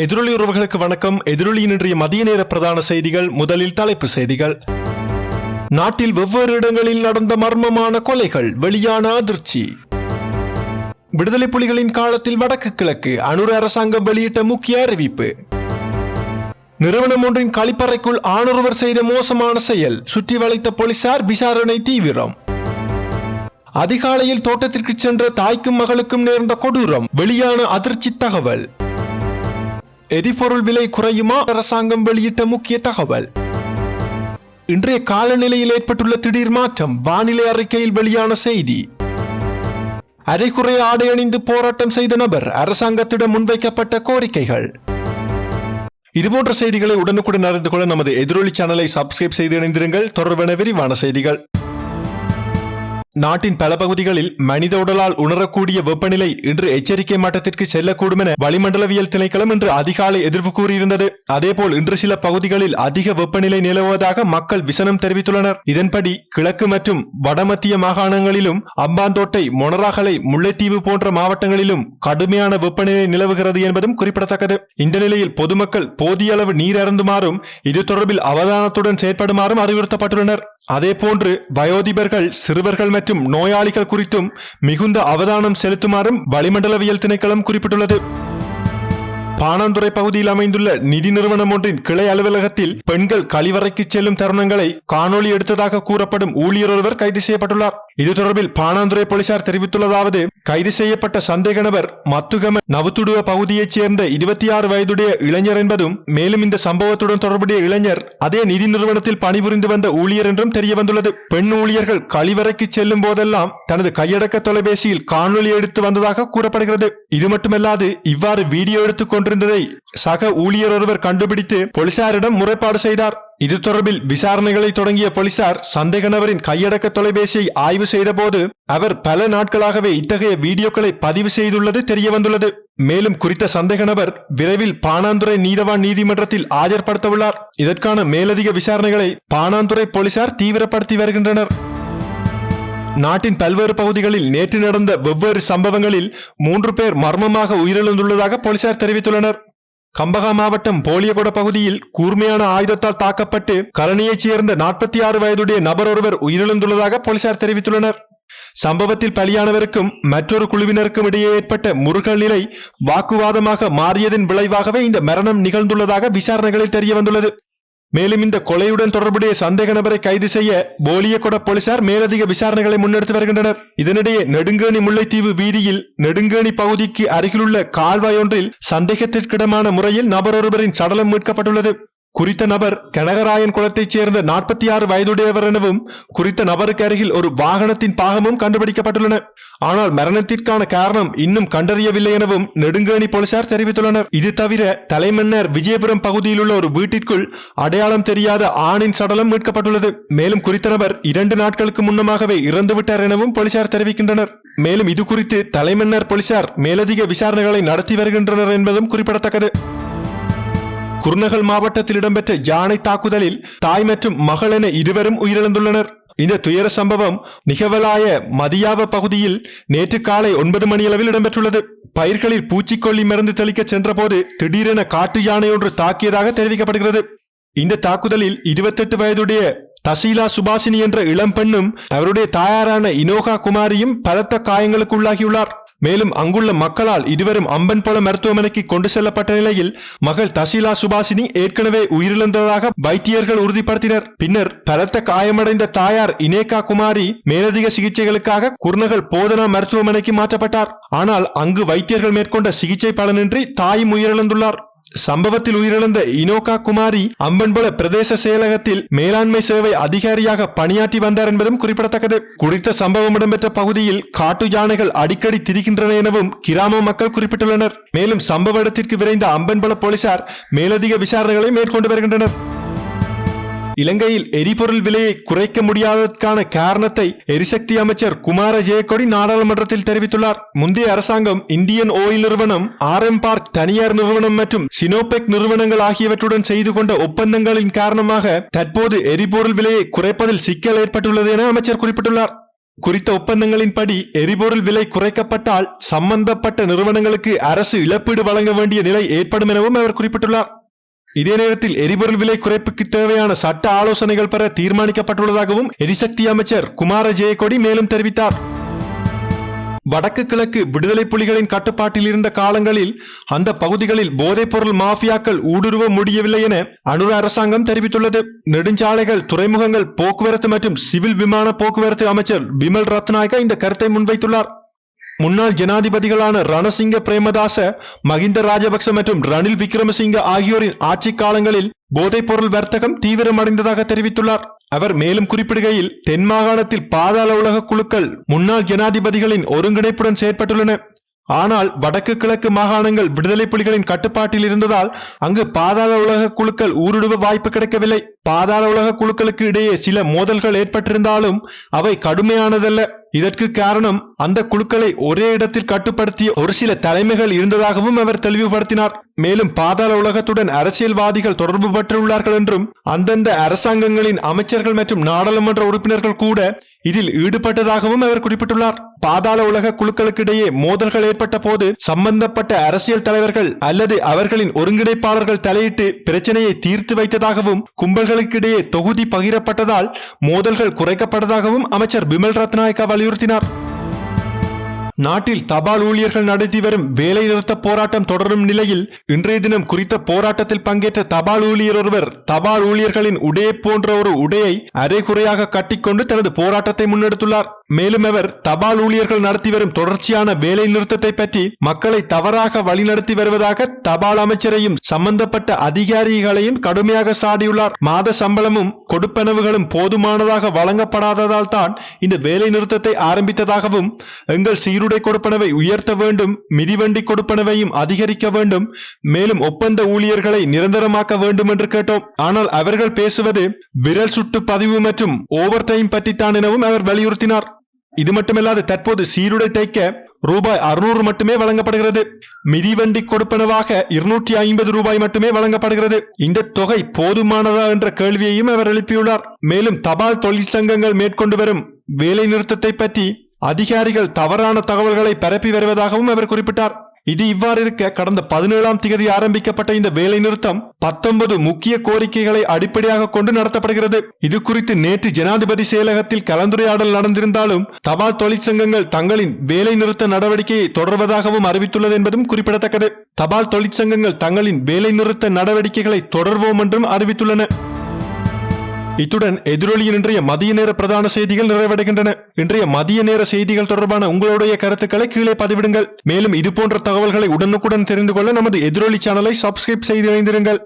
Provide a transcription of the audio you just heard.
எதிரொலி உறவுகளுக்கு வணக்கம். எதிரொலியின் இன்றைய மதிய நேர பிரதான செய்திகள். முதலில் தலைப்பு செய்திகள். நாட்டில் வெவ்வேறு இடங்களில் நடந்த மர்மமான கொலைகள், வெளியான அதிர்ச்சி. விடுதலை புலிகளின் காலத்தில் வடக்கு கிழக்கு அனுர அரசாங்கம் வெளியிட்ட முக்கிய அறிவிப்பு. நிறுவனம் ஒன்றின் கழிப்பறைக்குள் ஆணொருவர் செய்த மோசமான செயல், சுற்றி வளைத்த போலீசார், விசாரணை தீவிரம். அதிகாலையில் தோட்டத்திற்கு சென்ற தாய்க்கும் மகளுக்கும் நேர்ந்த கொடூரம், வெளியான அதிர்ச்சி தகவல். எரிபொருள் விலை குறையுமா, அரசாங்கம் வெளியிட்ட முக்கிய தகவல். இன்றைய காலநிலையில் ஏற்பட்டுள்ள திடீர் மாற்றம், வானிலை அறிக்கையில் வெளியான செய்தி. அரைக்குறை ஆடை அணிந்து போராட்டம் செய்த நபர், அரசாங்கத்திடம் முன்வைக்கப்பட்ட கோரிக்கைகள். இதுபோன்ற செய்திகளை உடனுக்குடன் அறிந்து கொள்ள நமது எதிரொலி சேனலை சப்ஸ்கிரைப் செய்து இணைந்திருங்கள். தொடர்பான விரிவான செய்திகள். நாட்டின் பல பகுதிகளில் மனித உடலால் உணரக்கூடிய வெப்பநிலை இன்று எச்சரிக்கை மட்டத்திற்கு செல்லக்கூடும் என வளிமண்டலவியல் திணைக்களம் இன்று அதிகாலை எதிர்ப்பு கூறியிருந்தது. அதேபோல் இன்று சில பகுதிகளில் அதிக வெப்பநிலை நிலவுவதாக மக்கள் விசனம் தெரிவித்துள்ளனர். இதன்படி கிழக்கு மற்றும் வடமத்திய மாகாணங்களிலும் அம்பாந்தோட்டை, மொனராகலை, முல்லைத்தீவு போன்ற மாவட்டங்களிலும் கடுமையான வெப்பநிலை நிலவுகிறது என்பதும் குறிப்பிடத்தக்கது. இந்த நிலையில் பொதுமக்கள் போதிய அளவு நீர் அருந்துமாறும் இது தொடர்பில் அவதானத்துடன் செயற்படுமாறும் அறிவுறுத்தப்பட்டுள்ளனர். அதேபோன்று வயோதிபர்கள், சிறுவர்கள் மற்றும் நோயாளிகள் குறித்தும் மிகுந்த அவதானம் செலுத்துமாறும் வளிமண்டலவியல் திணைக்களம் குறிப்பிட்டுள்ளது. பாணந்துறை பகுதியில் அமைந்துள்ள நிதி நிறுவனம் ஒன்றின் கிளை அலுவலகத்தில் பெண்கள் கழிவறைக்கு செல்லும் தருணங்களை காணொலி எடுத்ததாக கூறப்படும் ஊழியர் ஒருவர் கைது செய்யப்பட்டுள்ளார். இது தொடர்பில் பாணந்துறை போலீசார் தெரிவித்துள்ளதாவது, கைது செய்யப்பட்ட சந்தேக நபர் மத்துகம நவுத்துடுவ பகுதியைச் சேர்ந்த 26 வயதுடைய இளைஞர் என்பதும், மேலும் இந்த சம்பவத்துடன் தொடர்புடைய இளைஞர் அதே நிதி நிறுவனத்தில் பணிபுரிந்து வந்த ஊழியர் என்றும் தெரிய வந்துள்ளது. பெண் ஊழியர்கள் கழிவறைக்கு செல்லும் போதெல்லாம் தனது கையடக்க தொலைபேசியில் காணொலி எடுத்து வந்ததாக கூறப்படுகிறது. இது மட்டுமல்லாது, இவ்வாறு வீடியோ எடுத்துக் கொண்டிருந்ததை சக ஊழியர் ஒருவர் கண்டுபிடித்து போலீசாரிடம் முறைப்பாடு செய்தார். இது தொடர்பில் விசாரணைகளை தொடங்கிய போலீசார் சந்தேக நபரின் கையடக்க தொலைபேசியை ஆய்வு செய்த போது அவர் பல நாட்களாகவே இத்தகைய வீடியோக்களை பதிவு செய்துள்ளது தெரிய வந்துள்ளது. மேலும் குறித்த சந்தேக நபர் விரைவில் பாணாந்துறை நீதவான் நீதிமன்றத்தில் ஆஜர்படுத்த உள்ளார். இதற்கான மேலதிக விசாரணைகளை பாணாந்துறை போலீசார் தீவிரப்படுத்தி வருகின்றனர். நாட்டின் பல்வேறு பகுதிகளில் நேற்று நடந்த வெவ்வேறு சம்பவங்களில் 3 பேர் மர்மமாக உயிரிழந்துள்ளதாக போலீசார் தெரிவித்துள்ளனர். கம்பகா மாவட்டம் போலியகொட பகுதியில் கூர்மையான ஆயுதத்தால் தாக்கப்பட்டு கலனியைச் சேர்ந்த 46 வயதுடைய நபர் ஒருவர் உயிரிழந்துள்ளதாக போலீசார் தெரிவித்துள்ளனர். சம்பவத்தில் பலியானவருக்கும் மற்றொரு குழுவினருக்கும் இடையே ஏற்பட்ட முறுகல் நிலை வாக்குவாதமாக மாறியதன் விளைவாகவே இந்த மரணம் நிகழ்ந்துள்ளதாக விசாரணைகளில் தெரிய வந்துள்ளது. மேலும் இந்த கொலையுடன் தொடர்புடைய சந்தேக நபரை கைது செய்ய போலியகொட போலீசார் மேலதிக விசாரணைகளை முன்னெடுத்து வருகின்றனர். இதனிடையே நெடுங்கேணி முல்லைத்தீவு வீதியில் நெடுங்கேணி பகுதிக்கு அருகிலுள்ள கால்வாய் ஒன்றில் சந்தேகத்திற்கிடமான முறையில் நபர் ஒருவரின் சடலம் மீட்கப்பட்டுள்ளது. குறித்த நபர் கனகராயன் குளத்தைச் சேர்ந்த 46 வயதுடையவர் எனவும், குறித்த நபருக்கு அருகில் ஒரு வாகனத்தின் பாகமும் கண்டுபிடிக்கப்பட்டுள்ளன. ஆனால் மரணத்திற்கான காரணம் இன்னும் கண்டறியவில்லை எனவும் நெடுங்கேணி போலீசார் தெரிவித்துள்ளனர். இது தவிர தலைமன்னார் விஜயபுரம் பகுதியில் உள்ள ஒரு வீட்டிற்குள் அடையாளம் தெரியாத ஆணின் சடலம் மீட்கப்பட்டுள்ளது. மேலும் குறித்த நபர் 2 நாட்களுக்கு முன்னமாகவே இறந்துவிட்டார் எனவும் போலீசார் தெரிவிக்கின்றனர். மேலும் இது குறித்து தலைமன்னார் போலீசார் மேலதிக விசாரணைகளை நடத்தி வருகின்றனர் என்பதும் குறிப்பிடத்தக்கது. குருநகல் மாவட்டத்தில் இடம்பெற்ற யானை தாக்குதலில் தாய் மற்றும் மகள் என இருவரும் உயிரிழந்துள்ளனர். இந்த துயர சம்பவம் நிகவலாய மதியாவ பகுதியில் நேற்று காலை 9 மணியளவில் இடம்பெற்றுள்ளது. பயிர்களில் பூச்சிக்கொல்லி மருந்து தெளிக்க சென்றபோது திடீரென காட்டு யானை ஒன்று தாக்கியதாக தெரிவிக்கப்படுகிறது. இந்த தாக்குதலில் 28 வயதுடைய தசீலா சுபாசினி என்ற இளம் பெண்ணும் அவருடைய தாயாரான இனோகா குமாரியும் பலத்த காயங்களுக்கு உள்ளாகியுள்ளார். மேலும் அங்குள்ள மக்களால் இருவரும் அம்பன்பொல மருத்துவமனைக்கு கொண்டு செல்லப்பட்ட நிலையில் மகள் தசீலா சுபாசினி ஏற்கனவே உயிரிழந்ததாக வைத்தியர்கள் உறுதிப்படுத்தினர். பின்னர் பலத்த காயமடைந்த தாயார் இனேகா குமாரி மேலதிக சிகிச்சைகளுக்காக குருநகல் போதனா மருத்துவமனைக்கு மாற்றப்பட்டார். ஆனால் அங்கு வைத்தியர்கள் மேற்கொண்ட சிகிச்சை பலனின்றி தாயும் உயிரிழந்துள்ளார். சம்பவத்தில் உயிரிழந்த இனோகா குமாரி அம்பன்பொல பிரதேச செயலகத்தில் மேலாண்மை சேவை அதிகாரியாக பணியாற்றி வந்தார் என்பதும் குறிப்பிடத்தக்கது. குறித்த சம்பவம் இடம்பெற்ற பகுதியில் காட்டு யானைகள் அடிக்கடி திரிகின்றன எனவும் கிராம மக்கள் குறிப்பிட்டுள்ளனர். மேலும் சம்பவ இடத்திற்கு விரைந்த அம்பன்பொல போலீசார் மேலதிக விசாரணைகளை மேற்கொண்டு வருகின்றனர். இலங்கையில் எரிபொருள் விலையை குறைக்க முடியாததற்கான காரணத்தை எரிசக்தி அமைச்சர் குமார ஜெயக்கொடி நாடாளுமன்றத்தில் தெரிவித்துள்ளார். முந்தைய அரசாங்கம் இந்தியன் ஆயில் நிறுவனம், RM பார்க் தனியார் நிறுவனம் மற்றும் சினோபெக் நிறுவனங்கள் ஆகியவற்றுடன் செய்து கொண்ட ஒப்பந்தங்களின் காரணமாக தற்போது எரிபொருள் விலையை குறைப்பதில் சிக்கல் ஏற்பட்டுள்ளது என அமைச்சர் குறிப்பிட்டுள்ளார். குறித்த ஒப்பந்தங்களின்படி எரிபொருள் விலை குறைக்கப்பட்டால் சம்பந்தப்பட்ட நிறுவனங்களுக்கு அரசு இழப்பீடு வழங்க வேண்டிய நிலை ஏற்படும் எனவும் அவர் குறிப்பிட்டுள்ளார். இதே நேரத்தில் எரிபொருள் விலை குறைப்புக்கு தேவையான சட்ட ஆலோசனைகள் பெற தீர்மானிக்கப்பட்டுள்ளதாகவும் எரிசக்தி அமைச்சர் குமார ஜெயக்கொடி மேலும் தெரிவித்தார். வடக்கு கிழக்கு விடுதலை புலிகளின் கட்டுப்பாட்டில் இருந்த காலங்களில் அந்த பகுதிகளில் போதைப்பொருள் மாஃபியாக்கள் ஊடுருவ முடியவில்லை என அனுர அரசாங்கம் தெரிவித்துள்ளது. நெடுஞ்சாலைகள், துறைமுகங்கள், போக்குவரத்து மற்றும் சிவில் விமான போக்குவரத்து அமைச்சர் பிமல் ரத்நாயக்க இந்த கருத்தை முன்வைத்துள்ளார். முன்னாள் ஜனாதிபதிகளான ரணசிங்க பிரேமதாச, மகிந்த ராஜபக்ச மற்றும் ரணில் விக்ரமசிங்க ஆகியோரின் ஆட்சி காலங்களில் போதைப்பொருள் வர்த்தகம் தீவிரமடைந்ததாக தெரிவித்துள்ளார். அவர் மேலும் குறிப்பிடுகையில், தென் மாகாணத்தில் பாதாள உலக குழுக்கள் முன்னாள் ஜனாதிபதிகளின் ஒருங்கிணைப்புடன் செயற்பட்டுள்ளன. ஆனால் வடக்கு கிழக்கு மாகாணங்கள் விடுதலை புலிகளின் கட்டுப்பாட்டில் இருந்ததால் அங்கு பாதாள உலக குழுக்கள் ஊடுருவ வாய்ப்பு கிடைக்கவில்லை. பாதாள உலக குழுக்களுக்கு இடையே சில மோதல்கள் ஏற்பட்டிருந்தாலும் அவை கடுமையானதல்ல. இதற்கு காரணம் அந்த குழுக்களை ஒரே இடத்தில் கட்டுப்படுத்திய ஒரு சில தலைமைகள் இருந்ததாகவும் அவர் தெளிவுபடுத்தினார். மேலும் பாதாள உலகத்துடன் அரசியல்வாதிகள் தொடர்பு பெற்றுள்ளார்கள் என்றும் அந்தந்த அரசாங்கங்களின் அமைச்சர்கள் மற்றும் நாடாளுமன்ற உறுப்பினர்கள் கூட இதில் ஈடுபட்டதாகவும் அவர் குறிப்பிட்டுள்ளார். பாதாள உலக குழுக்களுக்கிடையே மோதல்கள் ஏற்பட்ட போது சம்பந்தப்பட்ட அரசியல் தலைவர்கள் அல்லது அவர்களின் ஒருங்கிணைப்பாளர்கள் தலையிட்டு பிரச்சனையை தீர்த்து வைத்ததாகவும், கும்பல்களுக்கிடையே தொகுதி பகிரப்பட்டதால் மோதல்கள் குறைக்கப்பட்டதாகவும் அமைச்சர் பிமல் ரத்நாயக்க வலியுறுத்தினார். நாட்டில் தபால் ஊழியர்கள் நடத்தி வரும் வேலை நிறுத்த போராட்டம் தொடரும் நிலையில் இன்றைய தினம் குறித்த போராட்டத்தில் பங்கேற்ற தபால் ஊழியர் ஒருவர் தபால் ஊழியர்களின் உடையை போன்ற ஒரு உடையை அரைகுறையாக கட்டிக்கொண்டு தனது போராட்டத்தை முன்னெடுத்துள்ளார். மேலும் அவர் தபால் ஊழியர்கள் நடத்தி வரும் தொடர்ச்சியான வேலை நிறுத்தத்தை பற்றி மக்களை தவறாக வழிநடத்தி வருவதாக தபால் அமைச்சரையும் சம்பந்தப்பட்ட அதிகாரிகளையும் கடுமையாக சாடியுள்ளார். மாத சம்பளமும் கொடுப்பனவுகளும் போதுமானதாக வழங்கப்படாததால் தான் இந்த வேலை நிறுத்தத்தை ஆரம்பித்ததாகவும், எங்கள் சீருடை கொடுப்பனவை உயர்த்த வேண்டும், மிதிவண்டி கொடுப்பனவையும் அதிகரிக்க வேண்டும், மேலும் ஒப்பந்த ஊழியர்களை நிரந்தரமாக்க வேண்டும் என்று கேட்டோம். ஆனால் அவர்கள் பேசுவது விரல் சுட்டு பதிவு மற்றும் ஓவர் டைம் பற்றித்தான் எனவும் அவர் வலியுறுத்தினார். இது மட்டுமல்லாது தற்போது சீருடை தைக்க ரூபாய் 600 மட்டுமே வழங்கப்படுகிறது. மிதிவண்டி கொடுப்பனவாக 250 ரூபாய் மட்டுமே வழங்கப்படுகிறது. இந்த தொகை போதுமானதா என்ற கேள்வியையும் அவர் எழுப்பியுள்ளார். மேலும் தபால் தொழிற்சங்கங்கள் மேற்கொண்டு வரும் வேலை நிறுத்தத்தை பற்றி அதிகாரிகள் தவறான தகவல்களை பரப்பி வருவதாகவும் அவர் குறிப்பிட்டார். இது இவ்வாறு இருக்க, கடந்த 17ஆம் தேதி ஆரம்பிக்கப்பட்ட இந்த வேலை நிறுத்தம் 19 முக்கிய கோரிக்கைகளை அடிப்படையாக கொண்டு நடத்தப்படுகிறது. இது குறித்து நேற்று ஜனாதிபதி செயலகத்தில் கலந்துரையாடல் நடந்திருந்தாலும் தபால் தொழிற்சங்கங்கள் தங்களின் வேலை நிறுத்த நடவடிக்கையை தொடர்வதாகவும் அறிவித்துள்ளது என்பதும் குறிப்பிடத்தக்கது. தபால் தொழிற்சங்கங்கள் தங்களின் வேலை நிறுத்த நடவடிக்கைகளை தொடர்வோம் என்றும் அறிவித்துள்ளன. இத்துடன் எதிரொலியின் இன்றைய மதிய நேர பிரதான செய்திகள் நிறைவடைகின்றன. இன்றைய மதிய நேர செய்திகள் தொடர்பான உங்களுடைய கருத்துக்களை கீழே பதிவிடுங்கள். மேலும் இதுபோன்ற தகவல்களை உடனுக்குடன் தெரிந்து கொள்ள நமது எதிரொலி சேனலை சப்ஸ்கிரைப் செய்து இணைந்திருங்கள்.